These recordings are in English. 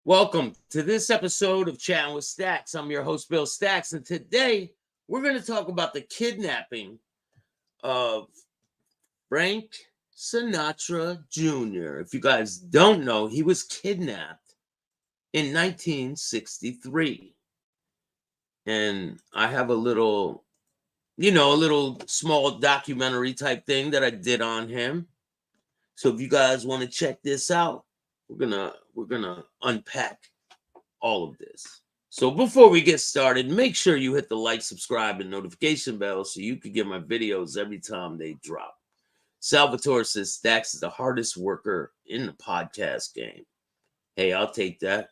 Welcome to this episode of Chattin with Staxx. I'm your host, Bill Staxx, and today we're going to talk about the kidnapping of Frank Sinatra Jr. If you guys don't know, he was kidnapped in 1963. And I have a little small documentary type thing that I did on him. So if you guys want to check this out, we're gonna unpack all of this. So before we get started, make sure you hit the like, subscribe, and notification bell so you can get my videos every time they drop. Salvatore says Staxx is the hardest worker in the podcast game. Hey, I'll take that.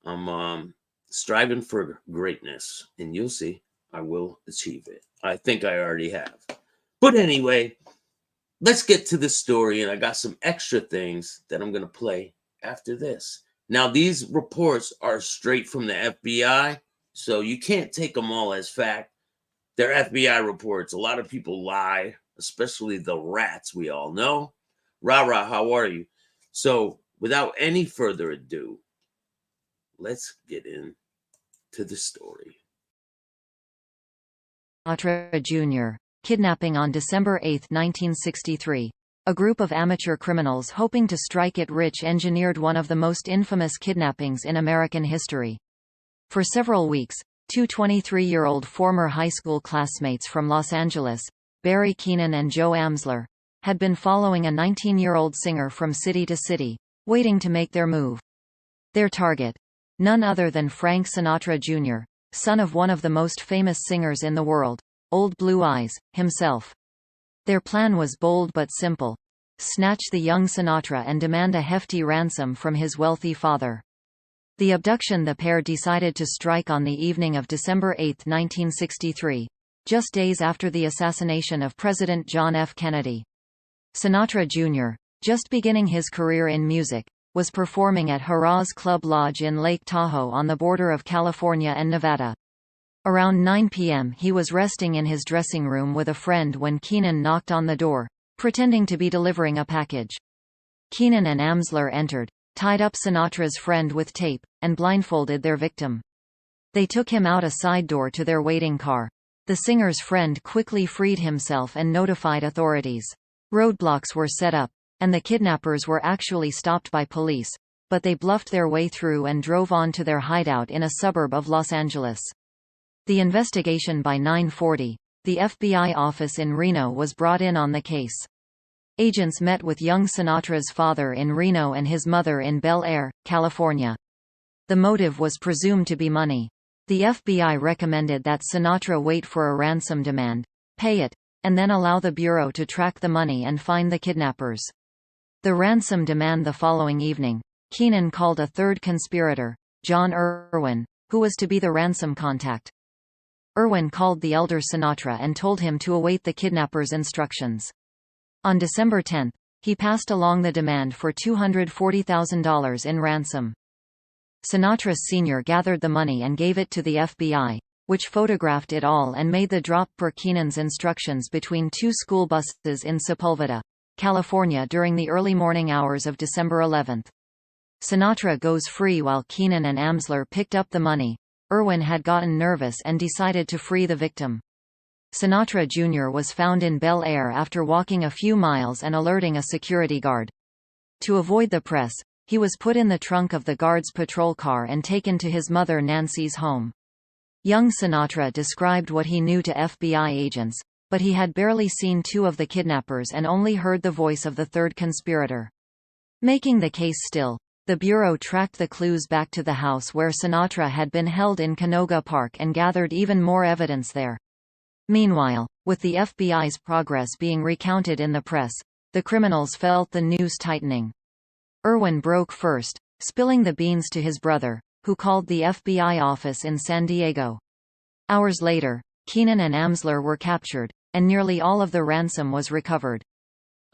I'm striving for greatness, and you'll see I will achieve it. I think I already have. But anyway, let's get to the story, and I got some extra things that I'm going to play after this. Now, these reports are straight from the FBI, so you can't take them all as fact. They're FBI reports. A lot of people lie, especially the rats we all know. Rah, how are you? So, without any further ado, let's get into the story. Sinatra Jr. Kidnapping on December 8, 1963. A group of amateur criminals hoping to strike it rich engineered one of the most infamous kidnappings in American history. For several weeks, two 23-year-old former high school classmates from Los Angeles, Barry Keenan and Joe Amsler, had been following a 19-year-old singer from city to city, waiting to make their move. Their target? None other than Frank Sinatra Jr., son of one of the most famous singers in the world, Old Blue Eyes, himself. Their plan was bold but simple: snatch the young Sinatra and demand a hefty ransom from his wealthy father. The abduction the pair decided to strike on the evening of December 8, 1963, just days after the assassination of President John F. Kennedy. Sinatra Jr., just beginning his career in music, was performing at Harrah's Club Lodge in Lake Tahoe on the border of California and Nevada. Around 9 p.m. he was resting in his dressing room with a friend when Keenan knocked on the door, pretending to be delivering a package. Keenan and Amsler entered, tied up Sinatra's friend with tape, and blindfolded their victim. They took him out a side door to their waiting car. The singer's friend quickly freed himself and notified authorities. Roadblocks were set up, and the kidnappers were actually stopped by police, but they bluffed their way through and drove on to their hideout in a suburb of Los Angeles. The investigation by 9:40, the FBI office in Reno was brought in on the case. Agents met with young Sinatra's father in Reno and his mother in Bel Air, California. The motive was presumed to be money. The FBI recommended that Sinatra wait for a ransom demand, pay it, and then allow the Bureau to track the money and find the kidnappers. The ransom demand the following evening, Keenan called a third conspirator, John Irwin, who was to be the ransom contact. Irwin called the elder Sinatra and told him to await the kidnappers' instructions. On December 10, he passed along the demand for $240,000 in ransom. Sinatra Sr. gathered the money and gave it to the FBI, which photographed it all and made the drop per Keenan's instructions between two school buses in Sepulveda, California during the early morning hours of December 11. Sinatra goes free while Keenan and Amsler picked up the money. Irwin had gotten nervous and decided to free the victim. Sinatra Jr. was found in Bel Air after walking a few miles and alerting a security guard. To avoid the press, he was put in the trunk of the guard's patrol car and taken to his mother Nancy's home. Young Sinatra described what he knew to FBI agents, but he had barely seen two of the kidnappers and only heard the voice of the third conspirator. Making the case still, the Bureau tracked the clues back to the house where Sinatra had been held in Canoga Park and gathered even more evidence there. Meanwhile, with the FBI's progress being recounted in the press, the criminals felt the news tightening. Irwin broke first, spilling the beans to his brother, who called the FBI office in San Diego. Hours later, Keenan and Amsler were captured, and nearly all of the ransom was recovered.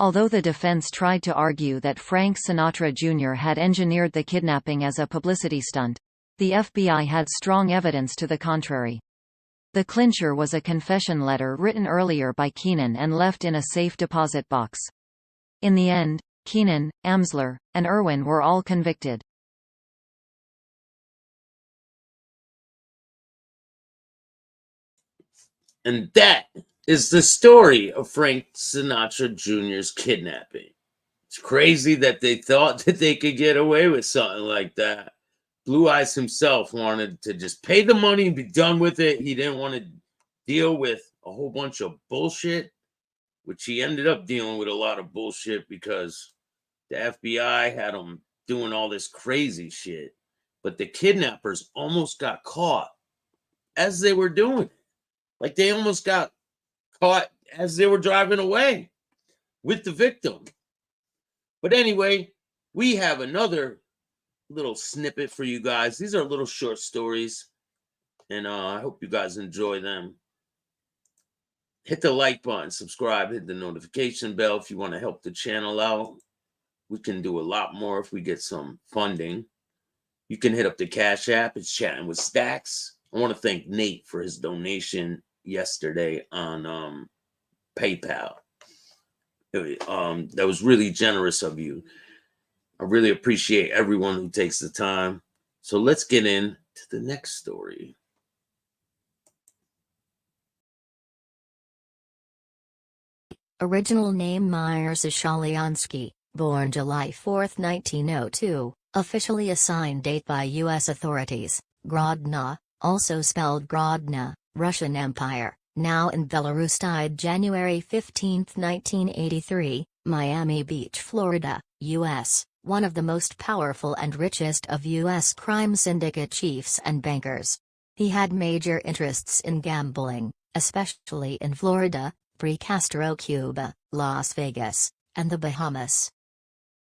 Although the defense tried to argue that Frank Sinatra Jr. had engineered the kidnapping as a publicity stunt, the FBI had strong evidence to the contrary. The clincher was a confession letter written earlier by Keenan and left in a safe deposit box. In the end, Keenan, Amsler, and Irwin were all convicted. And that is the story of Frank Sinatra Jr.'s kidnapping. It's crazy that they thought that they could get away with something like that. Blue Eyes himself wanted to just pay the money and be done with it. He didn't want to deal with a whole bunch of bullshit, which he ended up dealing with a lot of bullshit because the FBI had him doing all this crazy shit. But the kidnappers almost got caught as they were doing it. Like they almost got caught as they were driving away with the victim. But anyway, we have another little snippet for you guys. These are little short stories, and I hope you guys enjoy them. Hit the like button, subscribe, hit the notification bell if you want to help the channel out. We can do a lot more if we get some funding. You can hit up the Cash App. It's Chatting with Staxx. I want to thank Nate for his donation yesterday on PayPal. That was really generous of you. I really appreciate everyone who takes the time. So let's get into the next story. Original name Meyer Lansky, born July 4, 1902, officially assigned date by U.S. authorities, Grodno, also spelled Grodna, Russian Empire, now in Belarus. Died January 15, 1983, Miami Beach, Florida, U.S., one of the most powerful and richest of U.S. crime syndicate chiefs and bankers. He had major interests in gambling, especially in Florida, pre-Castro Cuba, Las Vegas, and the Bahamas.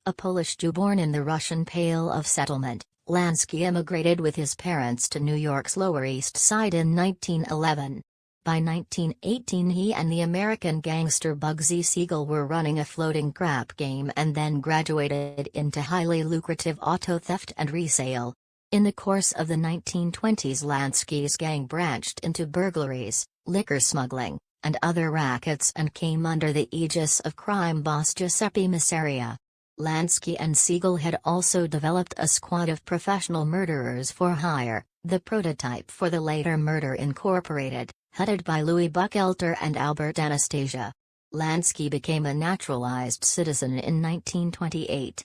A Polish Jew born in the Russian Pale of Settlement, Lansky immigrated with his parents to New York's Lower East Side in 1911. By 1918 he and the American gangster Bugsy Siegel were running a floating crap game and then graduated into highly lucrative auto theft and resale. In the course of the 1920s, Lansky's gang branched into burglaries, liquor smuggling, and other rackets and came under the aegis of crime boss Giuseppe Masseria. Lansky and Siegel had also developed a squad of professional murderers for hire, the prototype for the later Murder Incorporated, headed by Louis Buchalter and Albert Anastasia. Lansky became a naturalized citizen in 1928.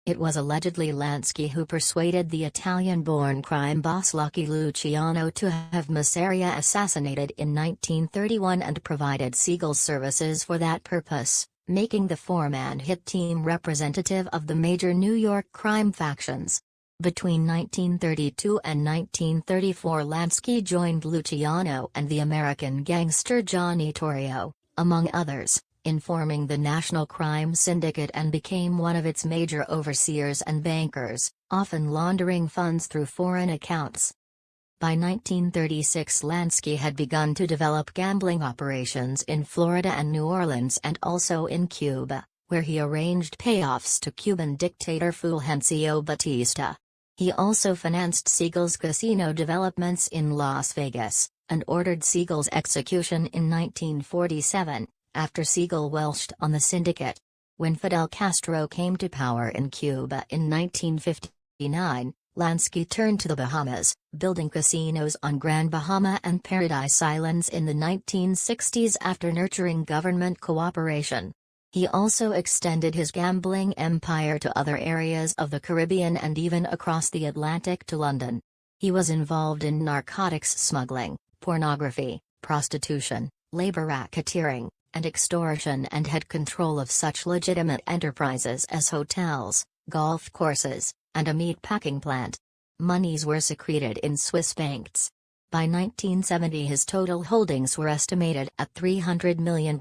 It was allegedly Lansky who persuaded the Italian-born crime boss Lucky Luciano to have Masseria assassinated in 1931 and provided Siegel's services for that purpose, making the four-man hit team representative of the major New York crime factions. Between 1932 and 1934, Lansky joined Luciano and the American gangster Johnny Torrio, among others, in forming the National Crime Syndicate and became one of its major overseers and bankers, often laundering funds through foreign accounts. By 1936, Lansky had begun to develop gambling operations in Florida and New Orleans and also in Cuba, where he arranged payoffs to Cuban dictator Fulgencio Batista. He also financed Siegel's casino developments in Las Vegas, and ordered Siegel's execution in 1947, after Siegel welched on the syndicate. When Fidel Castro came to power in Cuba in 1959, Lansky turned to the Bahamas, building casinos on Grand Bahama and Paradise Islands in the 1960s after nurturing government cooperation. He also extended his gambling empire to other areas of the Caribbean and even across the Atlantic to London. He was involved in narcotics smuggling, pornography, prostitution, labor racketeering, and extortion, and had control of such legitimate enterprises as hotels, golf courses, and a meat packing plant. Monies were secreted in Swiss banks. By 1970 his total holdings were estimated at $300 million.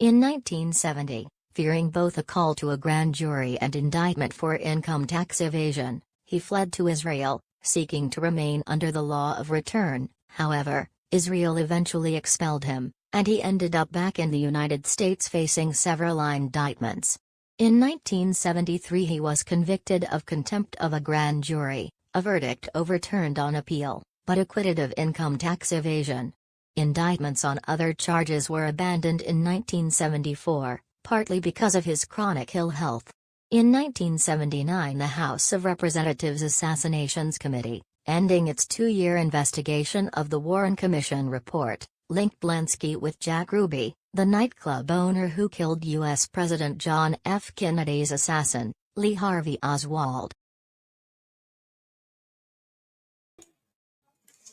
In 1970, fearing both a call to a grand jury and indictment for income tax evasion, he fled to Israel, seeking to remain under the law of return. However, Israel eventually expelled him, and he ended up back in the United States facing several indictments. In 1973 he was convicted of contempt of a grand jury, a verdict overturned on appeal, but acquitted of income tax evasion. Indictments on other charges were abandoned in 1974, partly because of his chronic ill health. In 1979 the House of Representatives Assassinations Committee, ending its two-year investigation of the Warren Commission report, linked Lansky with Jack Ruby, the nightclub owner who killed U.S. President John F. Kennedy's assassin, Lee Harvey Oswald.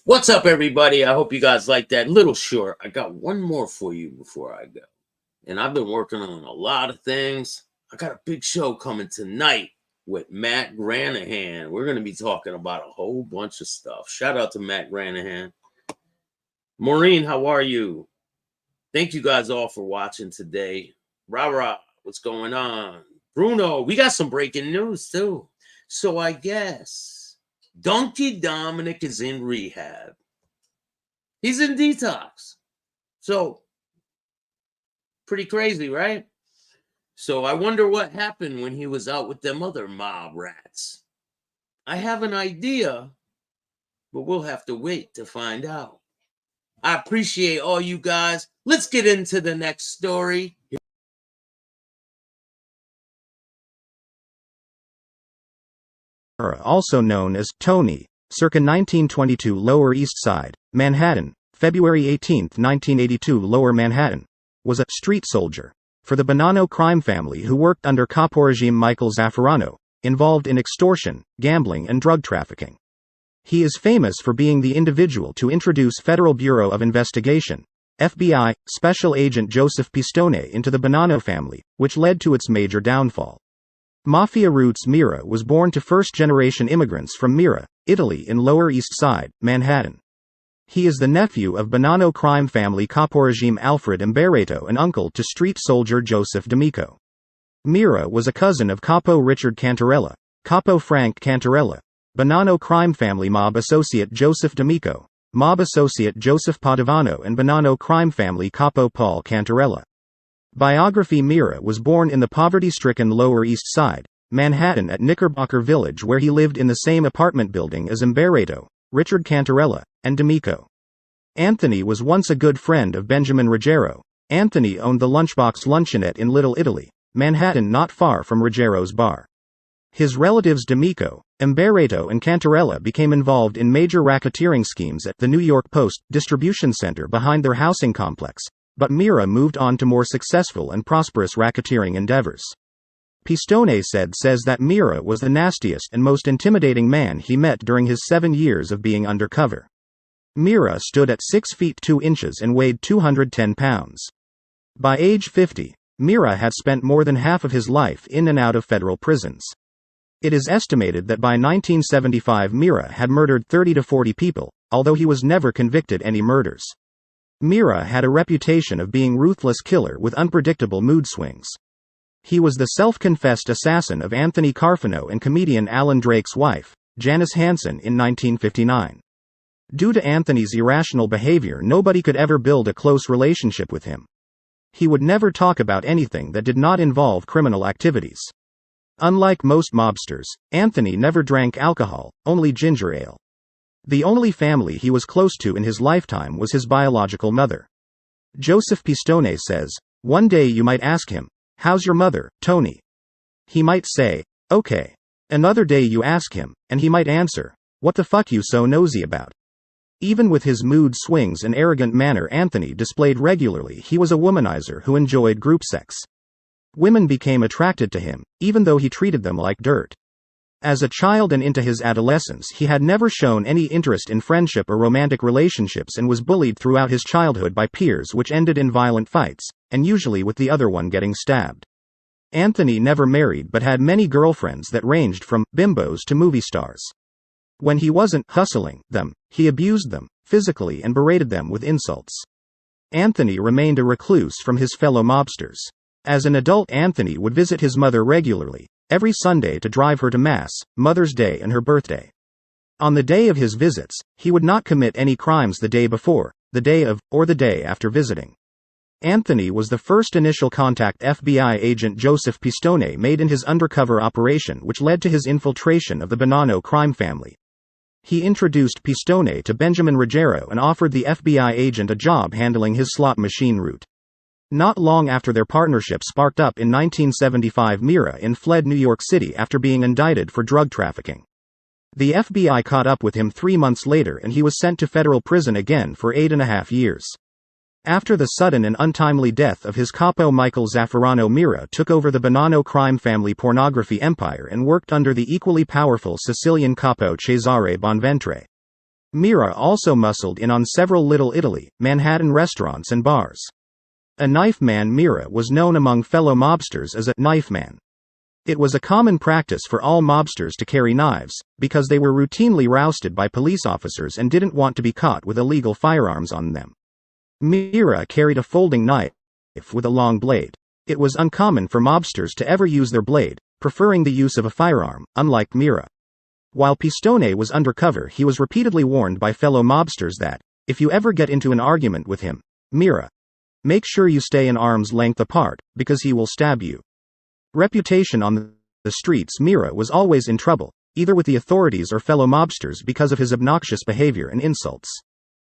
What's up, everybody? I hope you guys like that little short. I got one more for you before I go. And I've been working on a lot of things. I got a big show coming tonight with Matt Granahan. We're going to be talking about a whole bunch of stuff. Shout out to Matt Granahan. Maureen, how are you? Thank you guys all for watching today. Rah, what's going on? Bruno, we got some breaking news too. So I guess Donkey Dominic is in rehab. He's in detox. So pretty crazy, right? So I wonder what happened when he was out with them other mob rats. I have an idea, but we'll have to wait to find out. I appreciate all you guys. Let's get into the next story. Also known as Tony, circa 1922 Lower East Side, Manhattan, February 18, 1982 Lower Manhattan, was a street soldier for the Bonanno crime family who worked under caporegime Michael Zaffarano, involved in extortion, gambling and drug trafficking. He is famous for being the individual to introduce Federal Bureau of Investigation, FBI, Special Agent Joseph Pistone into the Bonanno family, which led to its major downfall. Mafia roots Mirra was born to first-generation immigrants from Mirra, Italy in Lower East Side, Manhattan. He is the nephew of Bonanno crime family caporegime Alfred Imbarreto and uncle to street soldier Joseph D'Amico. Mirra was a cousin of Capo Richard Cantarella, Capo Frank Cantarella, Bonanno crime family mob associate Joseph D'Amico, mob associate Joseph Padovano and Bonanno crime family Capo Paul Cantarella. Biography: Mirra was born in the poverty-stricken Lower East Side, Manhattan at Knickerbocker Village, where he lived in the same apartment building as Imbarreto, Richard Cantarella, and D'Amico. Anthony was once a good friend of Benjamin Ruggiero. Anthony owned the Lunchbox Luncheonette in Little Italy, Manhattan, not far from Ruggiero's bar. His relatives D'Amico, Imbarreto and Cantarella became involved in major racketeering schemes at the New York Post distribution center behind their housing complex, but Mirra moved on to more successful and prosperous racketeering endeavors. Pistone says that Mirra was the nastiest and most intimidating man he met during his 7 years of being undercover. Mirra stood at 6 feet 2 inches and weighed 210 pounds. By age 50, Mirra had spent more than half of his life in and out of federal prisons. It is estimated that by 1975 Mirra had murdered 30 to 40 people, although he was never convicted any murders. Mirra had a reputation of being ruthless killer with unpredictable mood swings. He was the self-confessed assassin of Anthony Carfano and comedian Alan Drake's wife, Janice Hansen, in 1959. Due to Anthony's irrational behavior, nobody could ever build a close relationship with him. He would never talk about anything that did not involve criminal activities. Unlike most mobsters, Anthony never drank alcohol, only ginger ale. The only family he was close to in his lifetime was his biological mother. Joseph Pistone says, "One day you might ask him, 'How's your mother, Tony?' He might say, 'Okay.' Another day you ask him, and he might answer, 'What the fuck you so nosy about?'" Even with his mood swings and arrogant manner Anthony displayed regularly, he was a womanizer who enjoyed group sex. Women became attracted to him, even though he treated them like dirt. As a child and into his adolescence, he had never shown any interest in friendship or romantic relationships and was bullied throughout his childhood by peers, which ended in violent fights, and usually with the other one getting stabbed. Anthony never married but had many girlfriends that ranged from bimbos to movie stars. When he wasn't hustling them, he abused them physically and berated them with insults. Anthony remained a recluse from his fellow mobsters. As an adult, Anthony would visit his mother regularly, every Sunday, to drive her to Mass, Mother's Day and her birthday. On the day of his visits, he would not commit any crimes the day before, the day of, or the day after visiting. Anthony was the first initial contact FBI agent Joseph Pistone made in his undercover operation, which led to his infiltration of the Bonanno crime family. He introduced Pistone to Benjamin Ruggiero and offered the FBI agent a job handling his slot machine route. Not long after their partnership sparked up in 1975, Mirra fled New York City after being indicted for drug trafficking. The FBI caught up with him 3 months later and he was sent to federal prison again for 8.5 years. After the sudden and untimely death of his capo Michael Zaffarano, Mirra took over the Bonanno crime family pornography empire and worked under the equally powerful Sicilian capo Cesare Bonventre. Mirra also muscled in on several Little Italy, Manhattan restaurants and bars. A knife man, Mirra was known among fellow mobsters as a knife man. It was a common practice for all mobsters to carry knives, because they were routinely rousted by police officers and didn't want to be caught with illegal firearms on them. Mirra carried a folding knife with a long blade. It was uncommon for mobsters to ever use their blade, preferring the use of a firearm, unlike Mirra. While Pistone was undercover, he was repeatedly warned by fellow mobsters that, if you ever get into an argument with him, Mirra, make sure you stay an arm's length apart, because he will stab you. Reputation on the streets, Mirra was always in trouble, either with the authorities or fellow mobsters because of his obnoxious behavior and insults.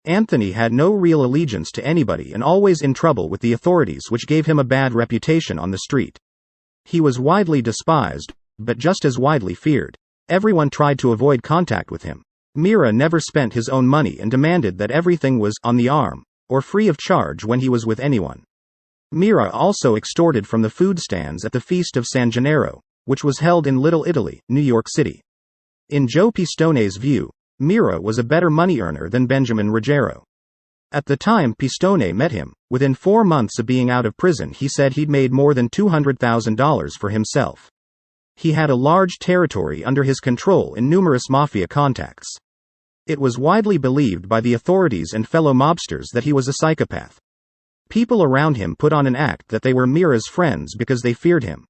Anthony had no real allegiance to anybody and always in trouble with the authorities, which gave him a bad reputation on the street. He was widely despised, but just as widely feared. Everyone tried to avoid contact with him. Mirra never spent his own money and demanded that everything was on the arm, or free of charge when he was with anyone. Mirra also extorted from the food stands at the Feast of San Gennaro, which was held in Little Italy, New York City. In Joe Pistone's view, Mirra was a better money earner than Benjamin Ruggiero. At the time Pistone met him, within 4 months of being out of prison, he said he'd made more than $200,000 for himself. He had a large territory under his control and numerous mafia contacts. It was widely believed by the authorities and fellow mobsters that he was a psychopath. People around him put on an act that they were Mirra's friends because they feared him.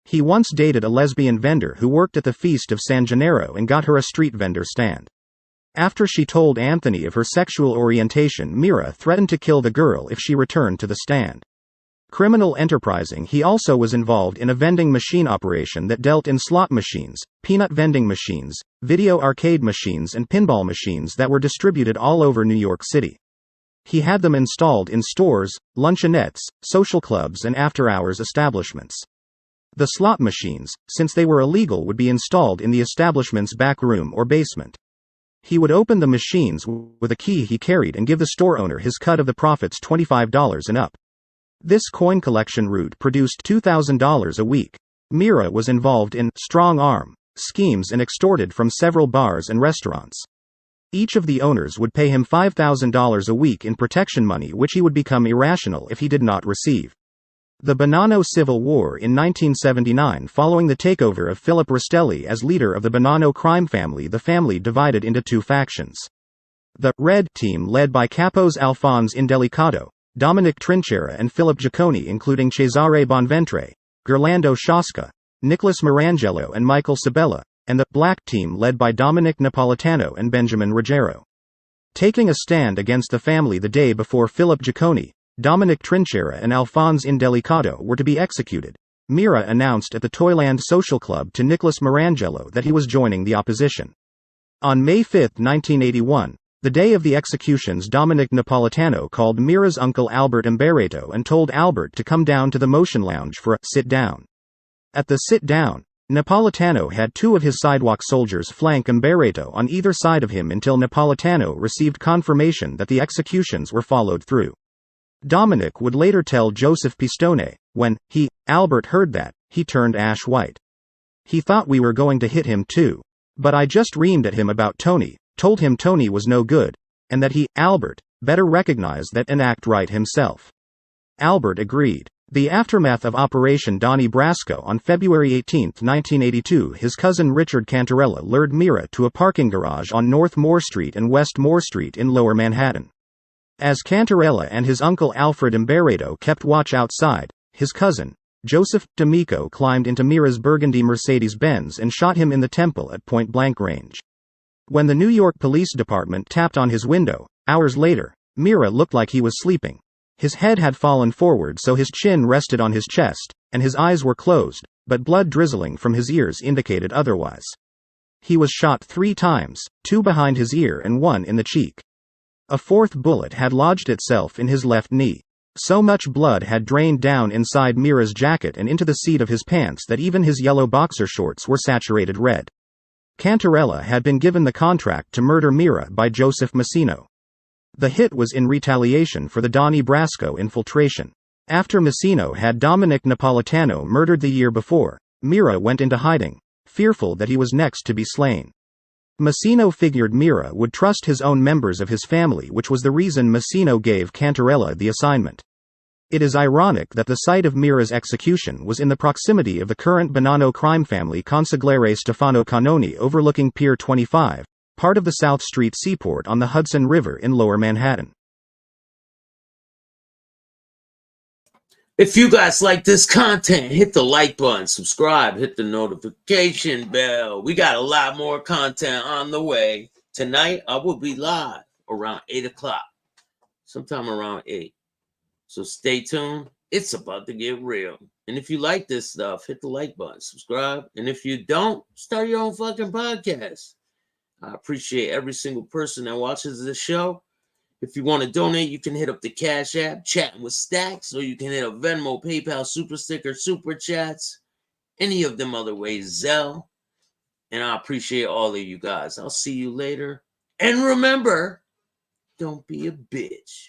He once dated a lesbian vendor who worked at the Feast of San Gennaro and got her a street vendor stand. After she told Anthony of her sexual orientation, Mirra threatened to kill the girl if she returned to the stand. Criminal enterprising, he also was involved in a vending machine operation that dealt in slot machines, peanut vending machines, video arcade machines and pinball machines that were distributed all over New York City. He had them installed in stores, luncheonettes, social clubs and after-hours establishments. The slot machines, since they were illegal, would be installed in the establishment's back room or basement. He would open the machines with a key he carried and give the store owner his cut of the profits, $25 and up. This coin collection route produced $2,000 a week. Mirra was involved in strong-arm schemes and extorted from several bars and restaurants. Each of the owners would pay him $5,000 a week in protection money, which he would become irrational if he did not receive. The Bonanno Civil War in 1979, following the takeover of Philip Rastelli as leader of the Bonanno crime family, the family divided into two factions. The Red Team, led by capos Alphonse Indelicato, Dominic Trinchera and Philip Giacconi, including Cesare Bonventre, Gerlando Shosca, Nicholas Marangelo and Michael Sabella, and the Black Team, led by Dominic Napolitano and Benjamin Ruggiero. Taking a stand against the family the day before Philip Giacconi, Dominic Trinchera and Alphonse Indelicato were to be executed, Mirra announced at the Toyland Social Club to Nicholas Marangelo that he was joining the opposition. On May 5, 1981, the day of the executions, Dominic Napolitano called Mirra's uncle Albert Imbarreto and told Albert to come down to the motion lounge for a sit-down. At the sit-down, Napolitano had two of his sidewalk soldiers flank Imbarreto on either side of him until Napolitano received confirmation that the executions were followed through. Dominic would later tell Joseph Pistone, when Albert heard that, he turned ash white. He thought we were going to hit him too. But I just reamed at him about Tony, told him Tony was no good, and that Albert, better recognize that and act right himself. Albert agreed. The aftermath of Operation Donnie Brasco on February 18, 1982, his cousin Richard Cantarella lured Mirra to a parking garage on North Moore Street and West Moore Street in Lower Manhattan. As Cantarella and his uncle Alfred Imbarreto kept watch outside, his cousin, Joseph D'Amico, climbed into Mirra's burgundy Mercedes-Benz and shot him in the temple at point-blank range. When the New York Police Department tapped on his window, hours later, Mirra looked like he was sleeping. His head had fallen forward so his chin rested on his chest, and his eyes were closed, but blood drizzling from his ears indicated otherwise. He was shot 3 times, 2 behind his ear and 1 in the cheek. A 4th bullet had lodged itself in his left knee. So much blood had drained down inside Mirra's jacket and into the seat of his pants that even his yellow boxer shorts were saturated red. Cantarella had been given the contract to murder Mirra by Joseph Massino. The hit was in retaliation for the Donnie Brasco infiltration. After Massino had Dominic Napolitano murdered the year before, Mirra went into hiding, fearful that he was next to be slain. Massino figured Mirra would trust his own members of his family, which was the reason Massino gave Cantarella the assignment. It is ironic that the site of Mirra's execution was in the proximity of the current Bonanno crime family consigliere Stefano Canoni overlooking Pier 25, part of the South Street seaport on the Hudson River in Lower Manhattan. If you guys like this content, hit the like button, subscribe, hit the notification bell. We got a lot more content on the way. Tonight, I will be live around 8 o'clock, sometime around 8. So stay tuned. It's about to get real. And if you like this stuff, hit the like button, subscribe. And if you don't, start your own fucking podcast. I appreciate every single person that watches this show. If you want to donate, you can hit up the Cash App, Chatting with Staxx, or you can hit up Venmo, PayPal, Super Sticker, Super Chats, any of them other ways, Zelle. And I appreciate all of you guys. I'll see you later. And remember, don't be a bitch.